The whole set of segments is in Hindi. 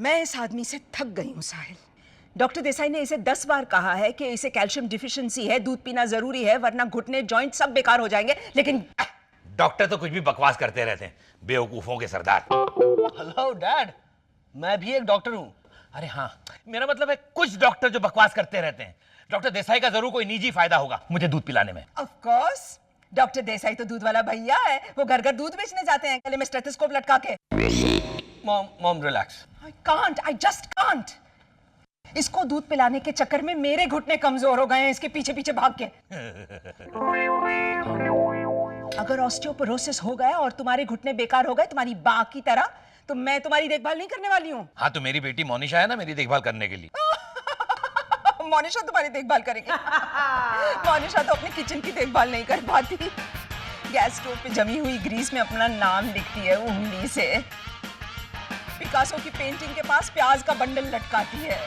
मैं इस आदमी से थक गई हूँ साहिल। डॉक्टर देसाई ने इसे 10 बार कहा है कि इसे कैल्शियम डिफिशिएंसी है, दूध पीना जरूरी है, वरना घुटने जॉइंट सब बेकार हो जाएंगे। लेकिन डॉक्टर तो कुछ भी बकवास करते रहते हैं, बेवकूफों के सरदार। हेलो डैड, मैं भी एक डॉक्टर हूँ। अरे हाँ, मेरा मतलब है कुछ डॉक्टर जो बकवास करते रहते हैं। डॉक्टर देसाई का जरूर कोई निजी फायदा होगा मुझे दूध पिलाने में। ऑफ कोर्स, डॉक्टर देसाई तो दूध वाला भैया है, वो घर घर दूध बेचने जाते हैं गले में स्टेथोस्कोप लटका के। Mom relax. I just can't. इसको दूध पिलाने के चक्कर में मेरे घुटने कमजोर हो गए हैं इसके पीछे पीछे भाग के। अगर ऑस्टियोपोरोसिस हो गया और तुम्हारे घुटने बेकार हो गए तुम्हारी बाँ की तरह, तो मैं तुम्हारी देखभाल नहीं करने वाली हूँ। हाँ, तो मेरी बेटी मोनिशा है ना मेरी देखभाल करने के लिए। मोनिशा तुम्हारी देखभाल करेगी। मोनिशा तो अपने किचन की देखभाल नहीं कर पाती, गैस स्टोव पे जमी हुई ग्रीस में अपना नाम लिखती है उंगली से, पिकासो की पेंटिंग के पास प्याज का बंडल लटकाती है,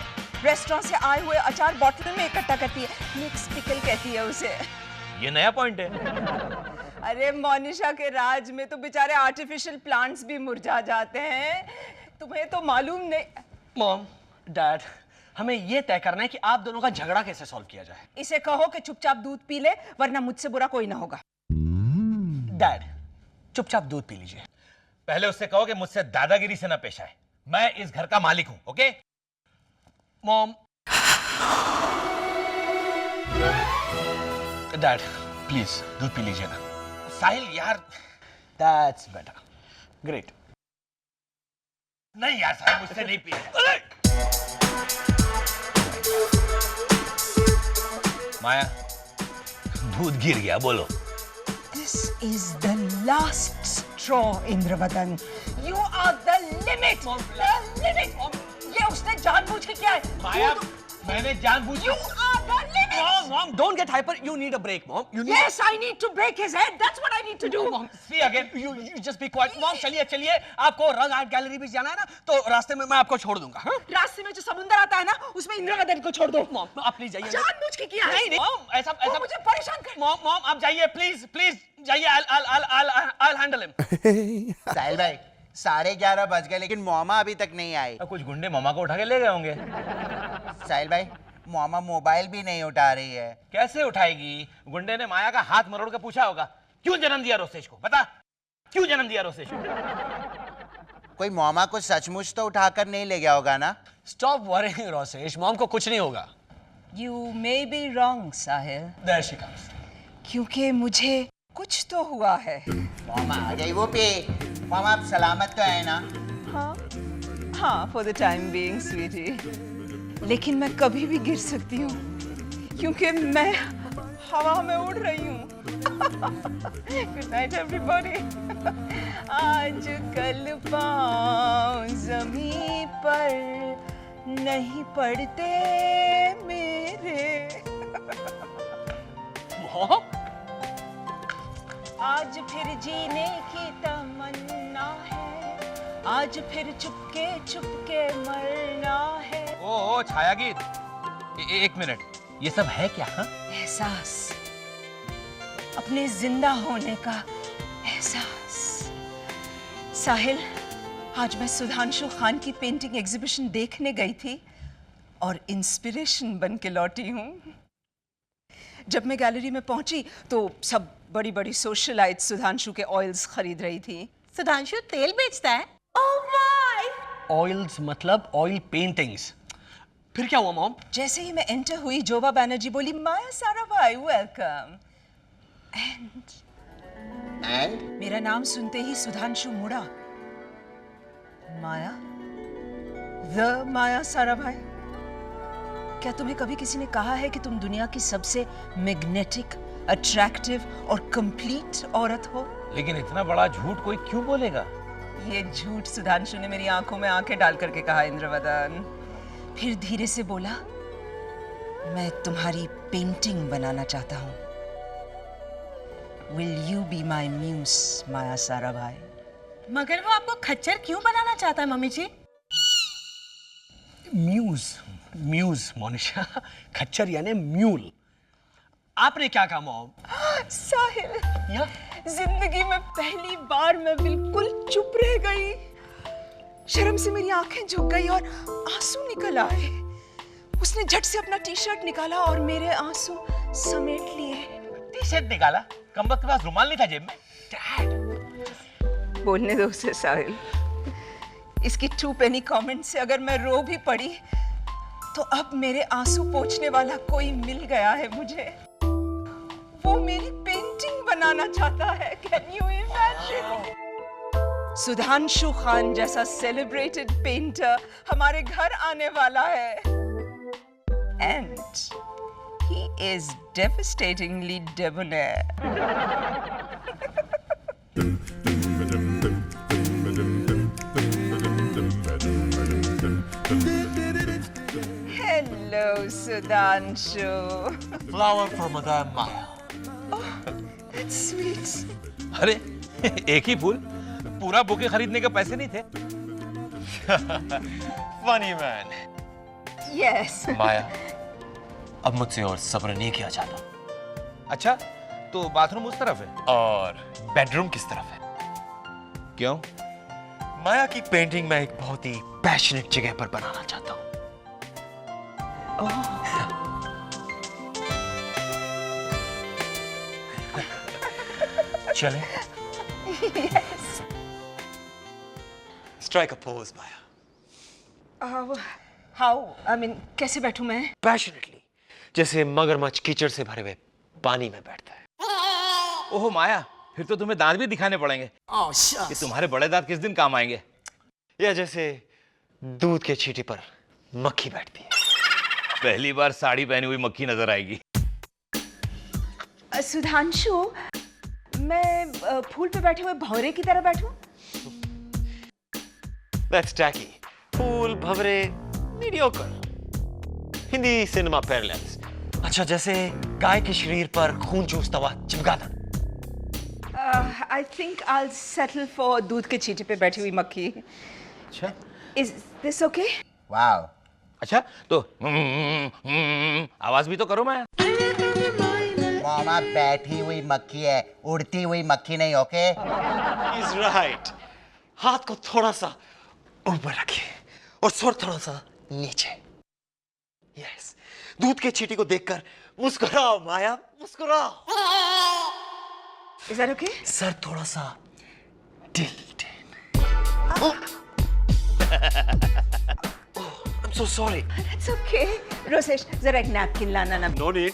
रेस्टोरेंट से आए हुए अचार बॉटल में इकट्ठा करती है, मिक्स पिकल कहती है उसे। ये नया पॉइंट है। अरे मोनिशा के राज में तो बेचारे आर्टिफिशियल प्लांट्स भी मुरझा जाते हैं, तुम्हें तो मालूम नहीं। मॉम डैड, हमें ये तय करना है कि आप दोनों का झगड़ा कैसे सॉल्व किया जाए। इसे कहो कि चुपचाप दूध पी ले, वरना मुझसे बुरा कोई ना होगा। डैड, चुपचाप दूध पी लीजिए। पहले उससे कहो कि मुझसे दादागिरी से ना पेश आए, मैं इस घर का मालिक हूं। Okay mom. डैड प्लीज दूध पी लीजिए ना। साहिल यार। That's better. ग्रेट। नहीं यार साहिल, मुझसे नहीं पी। माया, दूध गिर गया, बोलो। This is the last straw, Indravadan. You are the limit. The limit. ये उसने जानबूझ के किया है। माया, मैंने जानबूझ के। You are the limit. Mom, don't get hyper. You need a break, Mom. You need. Yes, I need to break his head. That's what I need to do. Mom, see again. You just be quiet. Mom, चलिए. आपको रंग आर्ट गैलरी भी जाना है ना, तो रास्ते में मैं आपको छोड़ दूंगा। हाँ? रास्ते में जो समुंदर आता है ना, उसमें इंद्रवदन को छोड़ दो। Mom, आप प्लीज जाइए। जानबूझ के किया है। नहीं, Mom, ऐसा वो मुझे परेशान कर। Mom, आप जाइए, प्लीज जाइए। I'll handle him. साहिल भाई, 11:30 बज गए लेकिन मोमा अभी तक नहीं आई। कुछ गुंडे मामा को उठा के ले गए होंगे। साहिल भाई, मोमा मोबाइल भी नहीं उठा रही है। कैसे उठाएगी? गुंडे ने माया का हाथ मरोड़ के पूछा होगा, क्यों जन्म दिया रोसेश को? बता, क्यों जन्म दिया रोसेश को? कोई मोमा को सचमुच तो उठाकर नहीं ले गया होगा ना? Stop worrying, Rosesh. मॉम को कुछ नहीं होगा। You may be wrong, Sahil. There she comes. क्योंकि मुझे कुछ तो हुआ है। मोमा आ गई वो पे। मोमा आप सलामत तो है ना? हाँ, for the time being, sweetie। लेकिन मैं कभी भी गिर सकती हूँ, क्योंकि मैं हवा में उड़ रही हूँ। Good night, everybody। आज कल पाँव ज़मीं पर नहीं पड़ते मेरे। Mom? आज फिर जीने की तमन्ना है, आज फिर चुपके मरना है। ओ छाया गीत, एक मिनट, ये सब है क्या? हाँ? एहसास, अपने जिंदा होने का एहसास। साहिल, आज मैं सुधांशु खान की पेंटिंग एग्जीबिशन देखने गई थी और इंस्पिरेशन बन के लौटी हूँ। जब मैं गैलरी में पहुंची तो सब बड़ी बड़ी सोशलाइट सुधांशु के ऑयल्स खरीद रही थी। सुधांशु तेल बेचता है? Oh my! ऑयल्स मतलब ऑयल पेंटिंग्स। फिर क्या हुआ मॉम? जैसे ही मैं एंटर हुई, जोबा बैनर्जी बोली, माया साराभाई वेलकम। एंड मेरा नाम सुनते ही सुधांशु मुड़ा। माया? द माया साराभाई? क्या तुम्हें कभी किसी ने कहा है कि तुम दुनिया की सबसे मैग्नेटिक, अट्रैक्टिव और कंप्लीट औरत हो? लेकिन इतना बड़ा झूठ कोई क्यों बोलेगा? ये झूठ सुधांशु ने मेरी आंखों में आंखें डाल करके कहा, इंद्रवदन। फिर धीरे से बोला, मैं तुम्हारी पेंटिंग बनाना चाहता हूँ। Will you be my muse, माया साराभाई? मगर वो आपको खच्चर क्यों बनाना चाहता है मम्मी जी? म्यूज मोनिशा, खच्चर यानी म्यूल। आपने क्या कहा मॉम? साहिल, या? जिंदगी में पहली बार मैं बिल्कुल चुप रह गई। शर्म से मेरी आंखें झुक गई और आंसू निकल आए। उसने झट से अपना टी शर्ट निकाला और मेरे आंसू समेट लिए। टी शर्ट निकाला? कमबख्त के पास रुमाल नहीं था जेब में? डैड, बोलने दो उसे साहिल। इसकी 2 पेनी कमेंट से अगर मैं रो भी पड़ी तो अब मेरे आंसू पोंछने वाला कोई मिल गया है मुझे। वो मेरी पेंटिंग बनाना चाहता है। Can you imagine? Sudhanshu Khan जैसा सेलिब्रेटेड पेंटर हमारे घर आने वाला है। And he is devastatingly debonair. Hello, Sudhanshu. Flower for Madame Maya. That's sweet. अरे एक ही फूल, पूरा बुके खरीदने के पैसे नहीं थे। Funny man. Yes. माया, अब मुझसे और सब्र नहीं किया जाता। अच्छा, तो बाथरूम उस तरफ है? और बेडरूम किस तरफ है? क्यों? माया की पेंटिंग मैं एक बहुत ही पैशनेट जगह पर बनाना चाहता हूँ। चले? Yes. Strike a pose, Maya. How? I mean, कैसे बैठूं मैं? Passionately, जैसे मगरमच्छ कीचड़ से भरे हुए पानी में बैठता है। ओहो माया, फिर तो तुम्हें दांत भी दिखाने पड़ेंगे। कि तुम्हारे बड़े दांत किस दिन काम आएंगे? या जैसे दूध के छींटे पर मक्खी बैठती है। पहली बार साड़ी पहनी हुई मक्खी नजर आएगी। सुधांशु, मैं फूल पे बैठे हुए भौरे की तरह बैठूं? That's tacky. फूल भंवरे mediocre. Hindi cinema parallels. अच्छा, जैसे गाय के शरीर पर खून चूसता हुआ चमगादड़। I think I'll settle for दूध के छींटे पे बैठी हुई मक्खी। अच्छा, Is this okay? वाह। अच्छा तो आवाज भी तो करो माया। मामा बैठी हुई मक्खी है, उड़ती हुई मक्खी नहीं। ओके? He's right. हाथ को थोड़ा सा ऊपर रखिए और सर थोड़ा सा नीचे। Yes. दूध के छींटे को देखकर मुस्कुराओ माया, मुस्कुराओ। Is that okay? सर थोड़ा सा tilt. I'm so sorry. It's okay. Rosesh, जरा एक नैपकिन लाना ना। No need.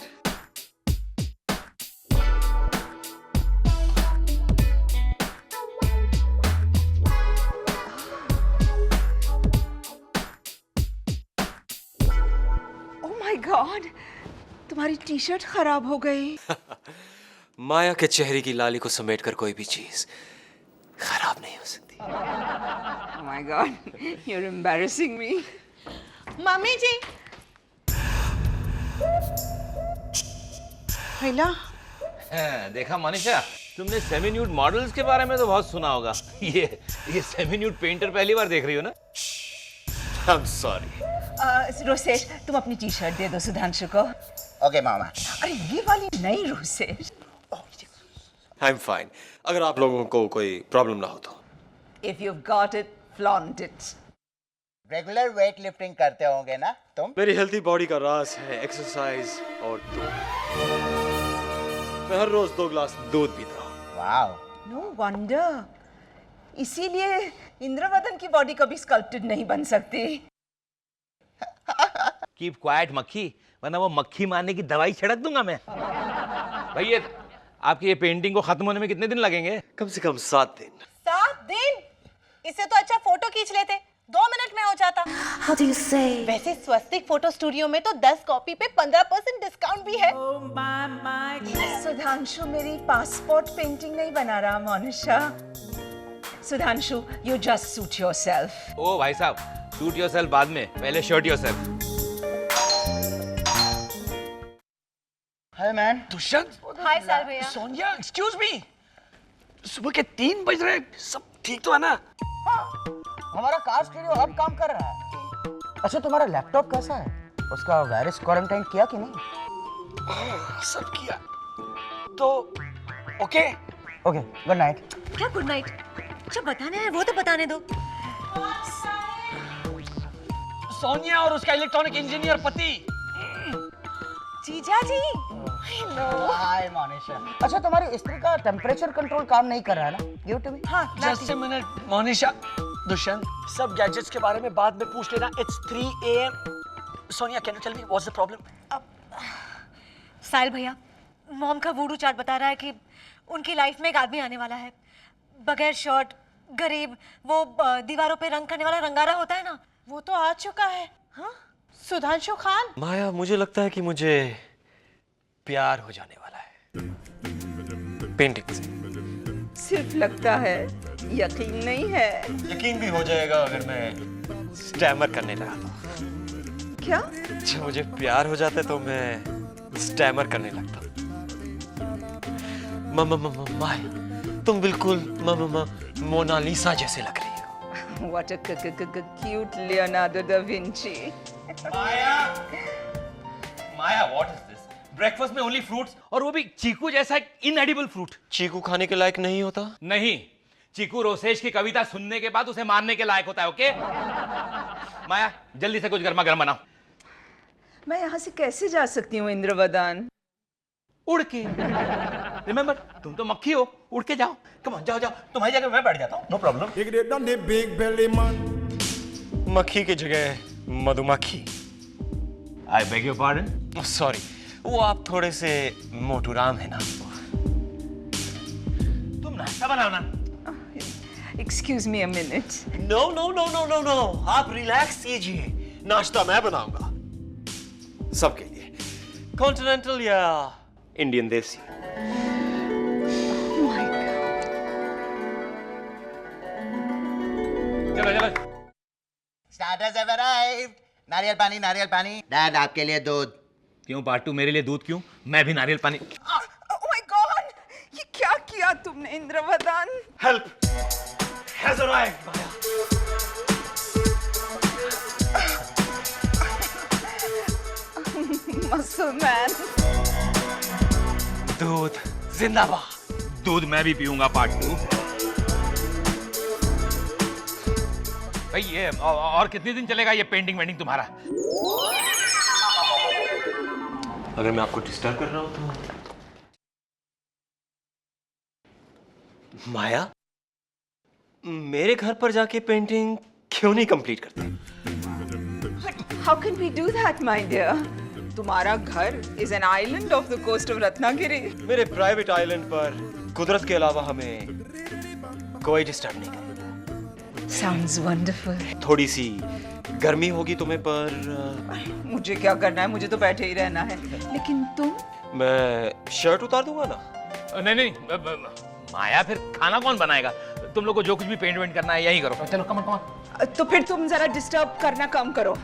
Oh my God! तुम्हारी टी शर्ट खराब हो गई। माया के चेहरे की लाली को समेटकर कोई भी चीज खराब नहीं हो सकती। Oh my God! You're embarrassing me. Mummy ji. हैला, हाँ, देखा मनीषा, तुमने सेमी न्यूड मॉडल्स के बारे में तो बहुत सुना होगा। ये सेमी न्यूड पेंटर पहली बार देख रही हो ना? I'm sorry. रोसेश, तुम अपनी टी शर्ट दे दो सुधांशु को। ओके मामा। अरे ये वाली नहीं रोसेश। I'm fine. अगर आप लोगों को कोई प्रॉब्लम ना हो तो। If you've got it, flaunt it. Regular weight lifting करते होंगे ना तुम? मेरी हेल्थी बॉडी का राज है एक्सरसाइज और दूध। मैं हर रोज 2 गिलास दूध पीता हूँ। वाह। No wonder. इसीलिए इंद्रवदन की बॉडी कभी स्कल्प्टेड नहीं बन सकती। कीप क्वाइट मक्खी, वरना वो मक्खी मारने की दवाई छिड़क दूंगा मैं। भैया, आपकी ये पेंटिंग को खत्म होने में कितने दिन लगेंगे? कम से कम 7 दिन। 7 दिन? इससे तो अच्छा फोटो खींच लेते, 2 मिनट में हो जाता। How do you say? वैसे स्वस्तिक फोटो स्टूडियो में तो 10 कॉपी पे 15% डिस्काउंट भी है। सुधांशु मेरी पासपोर्ट पेंटिंग नहीं बना रहा Monisha. Sudhanshu, you just suit yourself. ओ भाई साहब, शूट योरसेल्फ बाद में, पहले shirt yourself. Hi man. Dushyant, hi साल भैया। Sonia, excuse me. सुबह के 3 बज रहे, सब ठीक तो है ना? हमारा कार स्टूडियो अब काम कर रहा है। अच्छा, तुम्हारा लैपटॉप कैसा है? उसका वायरस क्वारंटाइन किया कि नहीं? सब किया। तो ओके। Okay, good night. क्या गुड नाइट? जो बताने है वो तो बताने दो। सोनिया और उसका इलेक्ट्रॉनिक इंजीनियर पति। जीजा जी हाय मोनिशा। अच्छा तुम्हारी स्त्री का टेम्परेचर कंट्रोल काम नहीं कर रहा है ना? Give to me. हाँ just a minute Monisha, Dushyant, सब गैजेट्स के बारे में बाद में पूछ लेना। It's 3 AM। Sonia, can you tell me what's the problem? Sahil भैया, मॉम का वूडू चार्ट बता रहा है कि उनकी लाइफ में एक आदमी आने वाला है, बगैर शर्ट, गरीब, वो दीवारों पे रंग करने वाला रंगारा होता है ना, वो तो आ चुका है। हाँ, सुधांशु खान। माया, मुझे लगता है कि मुझे प्यार हो जाने वाला है पेंटिंग से। सिर्फ लगता है, यकीन नहीं है। यकीन भी हो जाएगा अगर मैं स्टैमर करने लगा तो। क्या? जब मुझे प्यार हो जाता है तो मैं स्टैमर करने लगता हूँ। माया, तुम बिल्कुल मोनालिसा जैसे लग रही हो। What a cute Leonardo da Vinci. Maya, what is this? Breakfast में ओनली फ्रूट्स, और वो भी चीकू जैसा एक इनएडिबल फ्रूट। चीकू खाने के लायक नहीं होता? नहीं, चीकू रोसेश की कविता सुनने के बाद उसे मारने के लायक होता है। ओके माया, जल्दी से कुछ गर्मा गर्म बनाओ। मैं यहाँ से कैसे जा सकती हूँ इंद्रवदन? उड़ के। रिमेंबर, तुम तो मक्खी हो, उड़ के जाओ। कम ऑन, जाओ जाओ, तुम्हारी जगह मैं बैठ जाता हूँ, नो प्रॉब्लम। मक्खी की जगह मधुमक्खी। I beg your pardon. Sorry, वो आप थोड़े से मोटू राम है ना। तुम नाश्ता बनाओ ना। Excuse me a minute. No no no no no no, आप रिलैक्स कीजिए, नाश्ता मैं बनाऊंगा सबके लिए, कॉन्टिनेंटल या इंडियन देसी। चलो चलो। Starters have arrived. नारियल पानी, नारियल पानी। डैड, आपके लिए दूध। क्यों पार्ट 2 मेरे लिए दूध क्यों? मैं भी नारियल पानी। Oh my God! ये क्या किया तुमने Indravadan? Help has arrived Maya. Muscle man. दूध जिंदाबाद। दूध मैं भी पीऊंगा पार्ट 2। भाई ये और कितने दिन चलेगा ये पेंटिंग वेंटिंग तुम्हारा? अगर मैं आपको डिस्टर्ब कर रहा हूं तो। माया, मेरे घर पर जाके पेंटिंग क्यों नहीं कंप्लीट करते? How can we do that, my dear? तुम्हारा घर is an island off the coast of Ratnagiri. मेरे प्राइवेट आइलैंड पर कुदरत के अलावा हमें कोई डिस्टर्ब नहीं करेगा। Sounds wonderful. थोड़ी सी गर्मी होगी तुम्हें, पर मुझे क्या करना है, मुझे तो बैठे ही रहना है। लेकिन तुम? मैं शर्ट उतार दूंगा ना। नहीं नहीं, माया फिर खाना कौन बनाएगा? तुम लोग को जो कुछ भी पेंट वेंट करना है यही करो। चलो कम ऑन। तो फिर तुम जरा डिस्टर्ब करना कम करो।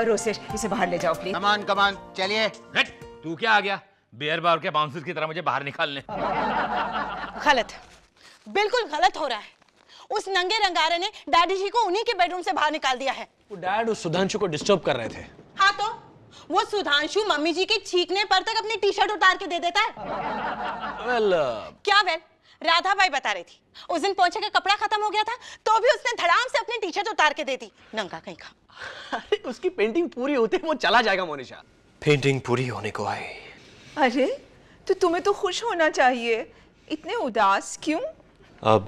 रोसेश, इसे बाहर ले जाओ प्लीज। कम ऑन, चलिए। हट, तू क्या आ गया बियर बार के बाउंसर्स की तरह मुझे बाहर निकालने? गलत, बिल्कुल गलत हो रहा है। उस नंगे रंगारे ने डैडी जी को उन्हीं के बेडरूम से बाहर निकाल दिया है। वो डैड उस सुधांशु को डिस्टर्ब कर रहे थे। हाँ तो वो सुधांशु मम्मी जी के छींकने पर तक अपनी टी शर्ट उतार के दे देता है। क्या वेल, राधा बाई बता रही थी उस दिन पोंछे का कपड़ा खत्म हो गया था तो भी उसने धड़ाम से अपनी टी शर्ट उतार के दे दी। नंगा कहीं का। अरे उसकी पेंटिंग पूरी होते वो चला जाएगा मोनिशा। पेंटिंग पूरी होने को आई। अरे तो तुम्हें तो खुश होना चाहिए, इतने उदास क्यों? अब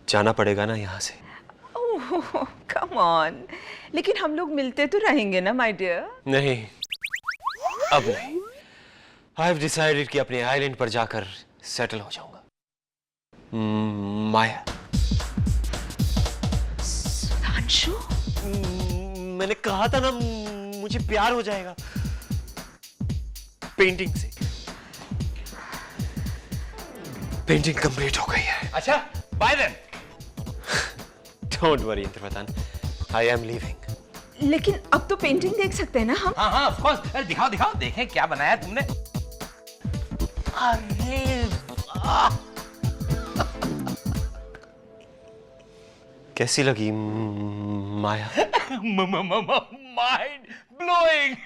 जाना पड़ेगा ना यहाँ से। ओह कम ऑन, लेकिन हम लोग मिलते तो रहेंगे ना माय डियर? नहीं, अब नहीं। आई हैव डिसाइडेड कि अपने आइलैंड पर जाकर सेटल हो जाऊंगा। माया, सुधांशु, मैंने कहा था ना मुझे प्यार हो जाएगा पेंटिंग से। पेंटिंग कंप्लीट हो गई है। अच्छा, bye then. Don't worry Indravadan, I am leaving. लेकिन अब तो पेंटिंग देख सकते हैं ना हम? हाँ हाँ ऑफ कोर्स। अरे दिखाओ दिखाओ, देखें क्या बनाया तुमने। अरे वाह, कैसी लगी माया? Mind blowing.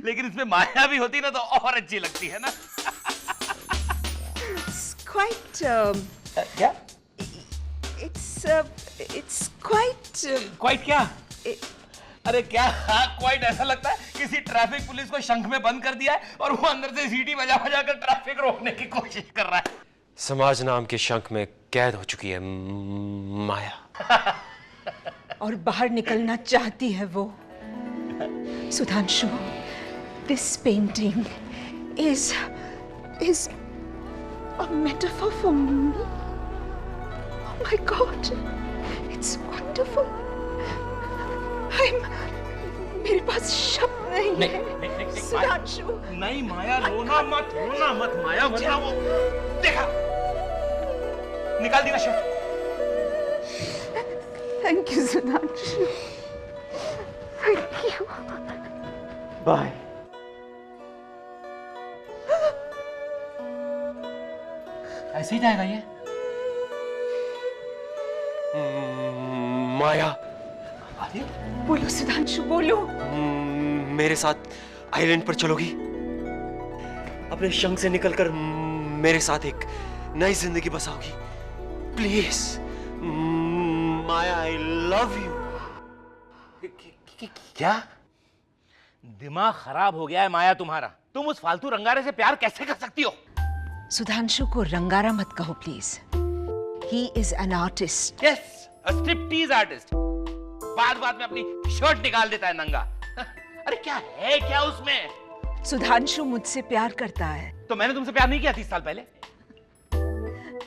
लेकिन इसमें माया भी होती ना तो और अच्छी लगती है ना। Quite क्या? it's quite क्वाइट क्या? अरे क्या क्वाइट ऐसा लगता है किसी ट्रैफिक पुलिस को शंख में बंद कर दिया है और वो अंदर से सीटी बजा बजा कर ट्रैफिक रोकने की कोशिश कर रहा है। समाज नाम के शंख में कैद हो चुकी है माया। और बाहर निकलना चाहती है वो। Sudhanshu, this painting is a metaphor for me. Oh my God, it's wonderful. मेरे पास शब्द नहीं है। सुधांशु, नहीं माया, रोना मत माया, वरना वो देखा निकाल दी ना shirt. Thank you Sudhanshu, thank you. Bye. ऐसे ही जाएगा ये? माया, बोलो सुधांशु, बोलो। मेरे साथ आइलैंड पर चलोगी? अपने शंख से निकलकर मेरे साथ एक नई जिंदगी बसाओगी? Please Maya, I love you. क्या दिमाग खराब हो गया है माया तुम्हारा? तुम उस फालतू रंगारे से प्यार कैसे कर सकती हो? सुधांशु को रंगारा मत कहो please. He is an artist. Yes, a striptease artist. बात में अपनी शर्ट निकाल देता है नंगा। अरे क्या उसमें? सुधांशु मुझसे प्यार करता है। तो मैंने तुमसे प्यार नहीं किया 30 साल पहले?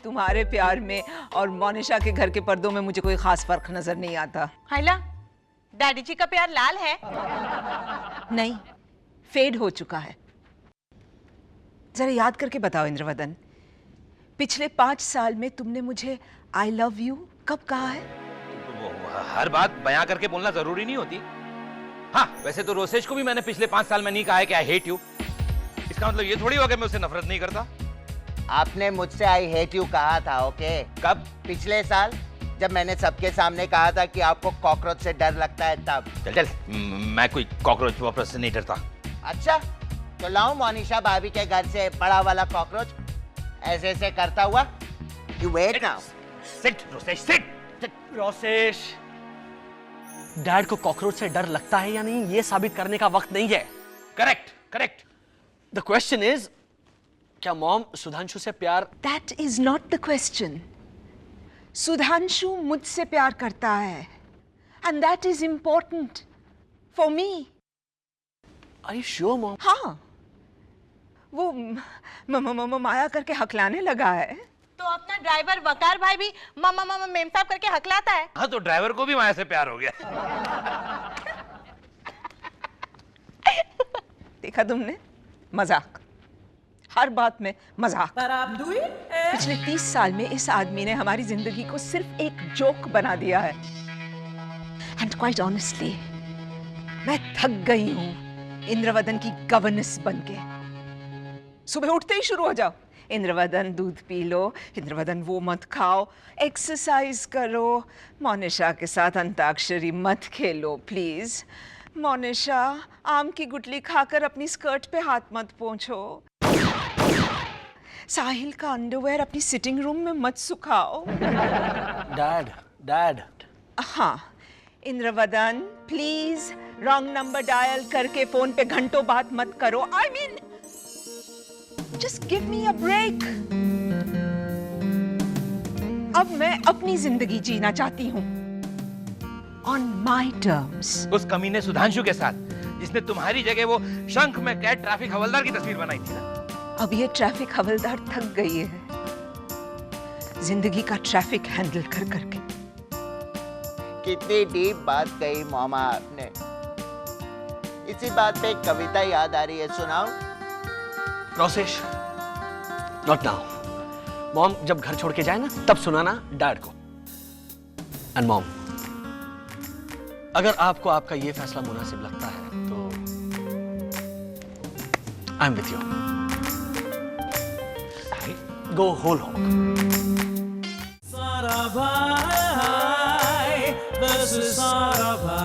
तुम्हारे प्यार में और मोनिशा के घर के पर्दों में मुझे कोई खास फर्क नजर नहीं आता। हाइला, डैडी जी का प्यार लाल है? नहीं, फेड हो चुका है। जरा याद करके बताओ इंद्रवदन, पिछले 5 साल में तुमने मुझे आई लव यू कब कहा है? हर बात बयां करके बोलना जरूरी नहीं होती। हाँ, वैसे तो रोसेश को भी मैंने पिछले 5 साल में नहीं कहा है कि आई हेट यू। इसका मतलब ये थोड़ी होगा मैं उससे नफरत नहीं करता। आपने मुझसे आई हेट यू कहा था, ओके? कब? पिछले साल, जब मैंने सबके सामने कहा था कि आपको कॉकरोच से डर लगता है तब। चल मैं कोई कॉकरोच वॉकरोच से नहीं डरता। अच्छा, तो लाऊं मोनिशा भाभी के घर से बड़ा वाला कॉकरोच ऐसे ऐसे करता हुआ? You wait now. Sit Rosesh, sit. Rosesh, dad को कॉकरोच से डर लगता है या नहीं, ये साबित करने का वक्त नहीं है। करेक्ट। द क्वेश्चन इज, क्या मॉम सुधांशु से प्यार? That is not the question. Sudhanshu मुझसे प्यार करता है and that is important for me. Are you sure mom? हाँ, वो माया करके हकलाने लगा है। तो अपना ड्राइवर वकार भाई भी मामा मामा मेम साहब करके हकलाता है। हाँ, तो ड्राइवर को भी माया से प्यार हो गया। देखा तुमने, मजाक, हर बात में मजाक। पिछले 30 साल में इस आदमी ने हमारी जिंदगी को सिर्फ एक जोक बना दिया है। एंड क्वाइट ऑनेस्टली, मैं थक गई हूं इंद्रवदन की गवर्नेंस बनके। सुबह उठते ही शुरू हो जाओ, इंद्रवदन दूध पी लो, इंद्रवदन वो मत खाओ, एक्सरसाइज करो, मोनिशा के साथ अंताक्षरी मत खेलो प्लीज, मोनिशा आम की गुटली खाकर अपनी स्कर्ट पे हाथ मत पोंछो, साहिल का अंडरवेयर अपनी सिटिंग रूम में मत सुखाओ। डैड। हाँ, Indravadan please wrong number dial करके फोन पे घंटों बात मत करो। I mean just give me a break. अब मैं अपनी जिंदगी जीना चाहती हूँ ऑन माई टर्म्स। उस कमीने सुधांशु के साथ जिसने तुम्हारी जगह वो शंख में कैद ट्रैफिक हवलदार की तस्वीर बनाई थी ना। अब ये ट्रैफिक हवलदार थक गई है जिंदगी का ट्रैफिक हैंडल कर करके। कितनी डीप बात कही मामा आपने। इसी बात पे एक कविता याद आ रही है, सुनाओ? Rosesh, not now. मॉम जब घर छोड़ के जाए ना तब सुनाना डैड को। एंड मॉम, अगर आपको आपका ये फैसला मुनासिब लगता है तो I am with you. Go whole hog. सारा भाई, this is सारा भाई।